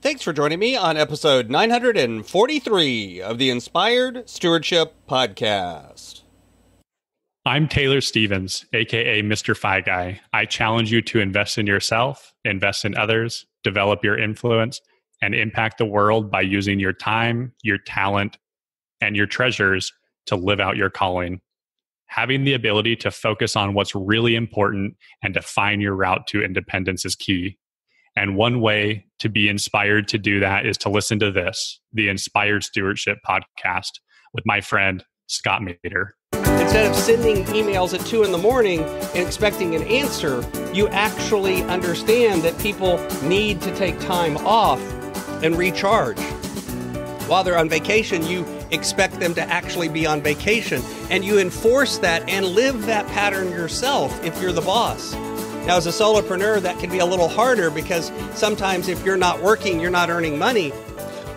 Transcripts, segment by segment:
Thanks for joining me on episode 943 of the Inspired Stewardship Podcast. I'm Taylor Stevens, aka Mr. Fi Guy. I challenge you to invest in yourself, invest in others, develop your influence, and impact the world by using your time, your talent, and your treasures to live out your calling. Having the ability to focus on what's really important and define your route to independence is key. And one way to be inspired to do that is to listen to this, the Inspired Stewardship Podcast with my friend, Scott Mater. Instead of sending emails at 2 in the morning and expecting an answer, you actually understand that people need to take time off and recharge. While they're on vacation, you expect them to actually be on vacation, and you enforce that and live that pattern yourself if you're the boss. Now, as a solopreneur, that can be a little harder because sometimes if you're not working, you're not earning money.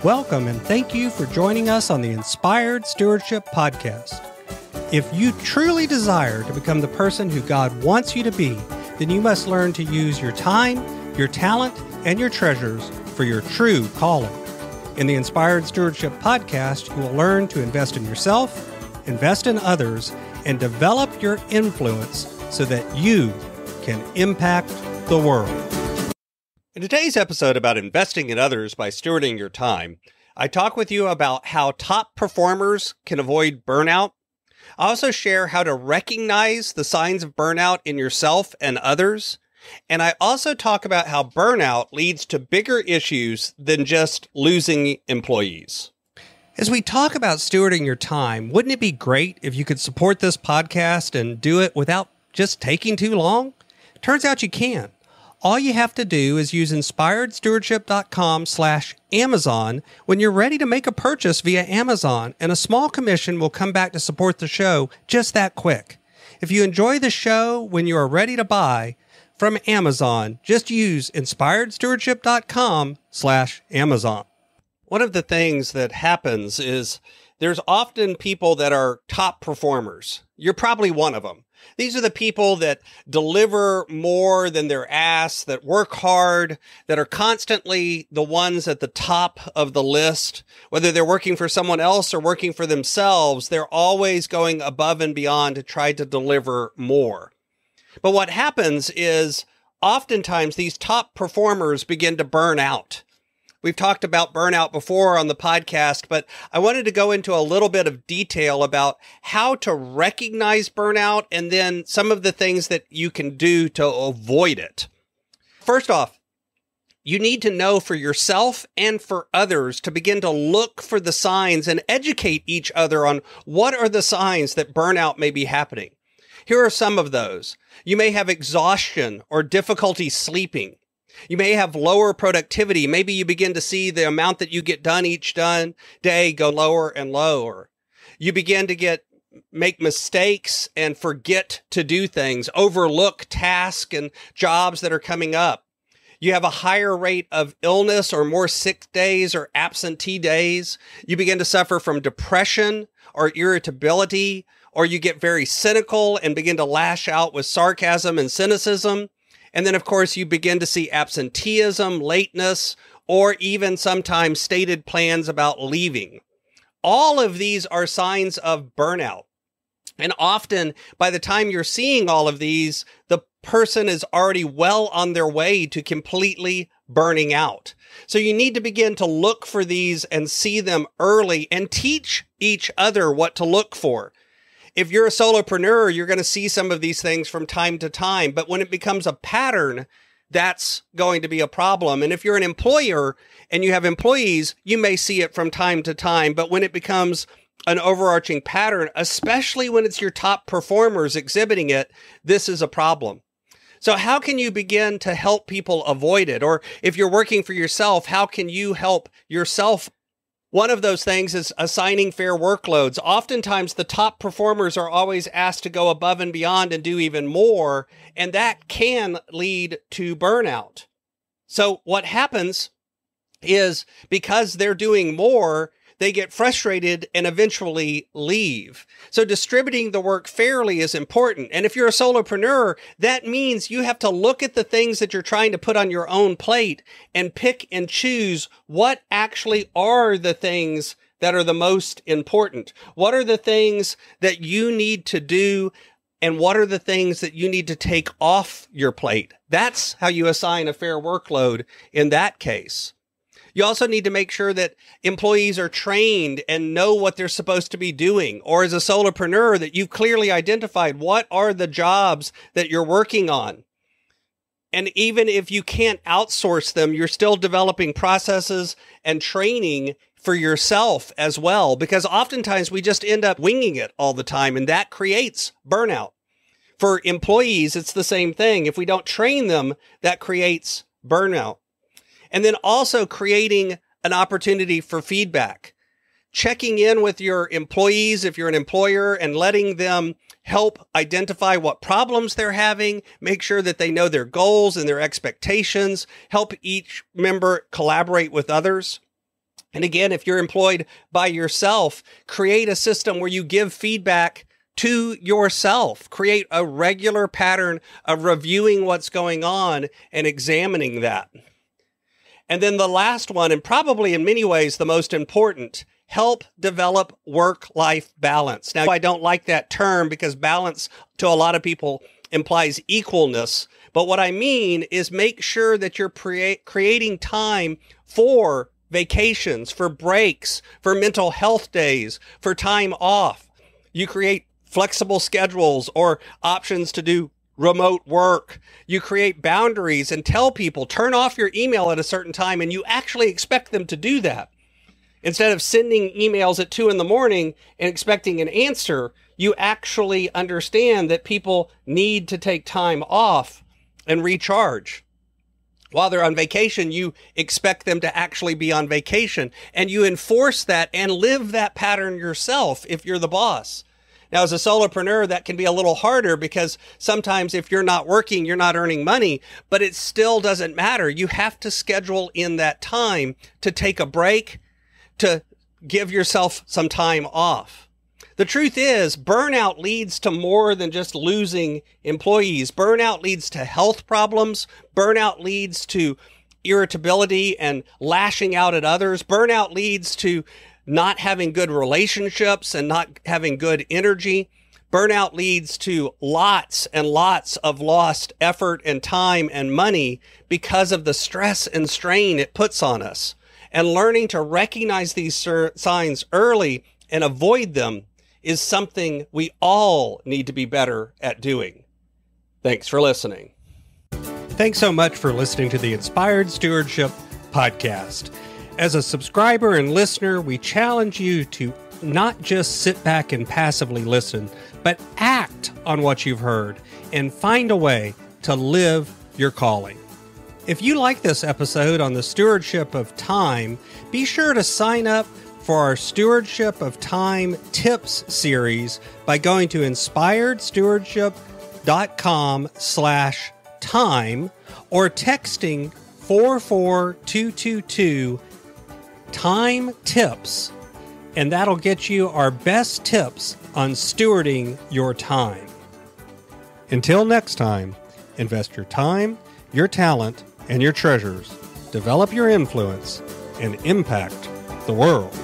Welcome and thank you for joining us on the Inspired Stewardship Podcast. If you truly desire to become the person who God wants you to be, then you must learn to use your time, your talent, and your treasures for your true calling. In the Inspired Stewardship Podcast, you will learn to invest in yourself, invest in others, and develop your influence so that you can impact the world. In today's episode about investing in others by stewarding your time, I talk with you about how top performers can avoid burnout. I also share how to recognize the signs of burnout in yourself and others. And I also talk about how burnout leads to bigger issues than just losing employees. As we talk about stewarding your time, wouldn't it be great if you could support this podcast and do it without just taking too long? Turns out you can. All you have to do is use inspiredstewardship.com/Amazon when you're ready to make a purchase via Amazon, and a small commission will come back to support the show just that quick. If you enjoy the show when you are ready to buy from Amazon, just use inspiredstewardship.com/Amazon. One of the things that happens is there's often people that are top performers. You're probably one of them. These are the people that deliver more than they're asked, that work hard, that are constantly the ones at the top of the list. Whether they're working for someone else or working for themselves, they're always going above and beyond to try to deliver more. But what happens is oftentimes these top performers begin to burn out. We've talked about burnout before on the podcast, but I wanted to go into a little bit of detail about how to recognize burnout and then some of the things that you can do to avoid it. First off, you need to know for yourself and for others to begin to look for the signs and educate each other on what are the signs that burnout may be happening. Here are some of those. You may have exhaustion or difficulty sleeping. You may have lower productivity. Maybe you begin to see the amount that you get done each day go lower and lower. You begin to make mistakes and forget to do things, overlook tasks and jobs that are coming up. You have a higher rate of illness or more sick days or absentee days. You begin to suffer from depression or irritability, or you get very cynical and begin to lash out with sarcasm and cynicism. And then, of course, you begin to see absenteeism, lateness, or even sometimes stated plans about leaving. All of these are signs of burnout. And often, by the time you're seeing all of these, the person is already well on their way to completely burning out. So you need to begin to look for these and see them early and teach each other what to look for. If you're a solopreneur, you're going to see some of these things from time to time. But when it becomes a pattern, that's going to be a problem. And if you're an employer and you have employees, you may see it from time to time. But when it becomes an overarching pattern, especially when it's your top performers exhibiting it, this is a problem. So how can you begin to help people avoid it? Or if you're working for yourself, how can you help yourself? One of those things is assigning fair workloads. Oftentimes, the top performers are always asked to go above and beyond and do even more, and that can lead to burnout. So what happens is because they're doing more, they get frustrated and eventually leave. So distributing the work fairly is important. And if you're a solopreneur, that means you have to look at the things that you're trying to put on your own plate and pick and choose what actually are the things that are the most important. What are the things that you need to do, and what are the things that you need to take off your plate? That's how you assign a fair workload in that case. You also need to make sure that employees are trained and know what they're supposed to be doing. Or as a solopreneur, that you've clearly identified what are the jobs that you're working on. And even if you can't outsource them, you're still developing processes and training for yourself as well, because oftentimes we just end up winging it all the time, and that creates burnout. For employees, it's the same thing. If we don't train them, that creates burnout. And then also creating an opportunity for feedback, checking in with your employees if you're an employer and letting them help identify what problems they're having, make sure that they know their goals and their expectations, help each member collaborate with others. And again, if you're employed by yourself, create a system where you give feedback to yourself. Create a regular pattern of reviewing what's going on and examining that. And then the last one, and probably in many ways the most important, help develop work-life balance. Now, I don't like that term because balance to a lot of people implies equalness. But what I mean is make sure that you're creating time for vacations, for breaks, for mental health days, for time off. You create flexible schedules or options to do remote work. You create boundaries and tell people, turn off your email at a certain time, and you actually expect them to do that. Instead of sending emails at 2 a.m. and expecting an answer, you actually understand that people need to take time off and recharge. While they're on vacation, you expect them to actually be on vacation, and you enforce that and live that pattern yourself if you're the boss. Now, as a solopreneur, that can be a little harder because sometimes if you're not working, you're not earning money, but it still doesn't matter. You have to schedule in that time to take a break, to give yourself some time off. The truth is, burnout leads to more than just losing employees. Burnout leads to health problems. Burnout leads to irritability and lashing out at others. Burnout leads to not having good relationships and not having good energy. Burnout leads to lots and lots of lost effort and time and money because of the stress and strain it puts on us. And learning to recognize these signs early and avoid them is something we all need to be better at doing. Thanks for listening. Thanks so much for listening to the Inspired Stewardship podcast. As a subscriber and listener, we challenge you to not just sit back and passively listen, but act on what you've heard and find a way to live your calling. If you like this episode on the stewardship of time, be sure to sign up for our Stewardship of Time Tips series by going to inspiredstewardship.com/time or texting 44222 Time Tips, and that'll get you our best tips on stewarding your time. Until next time, invest your time, your talent, and your treasures. Develop your influence and impact the world.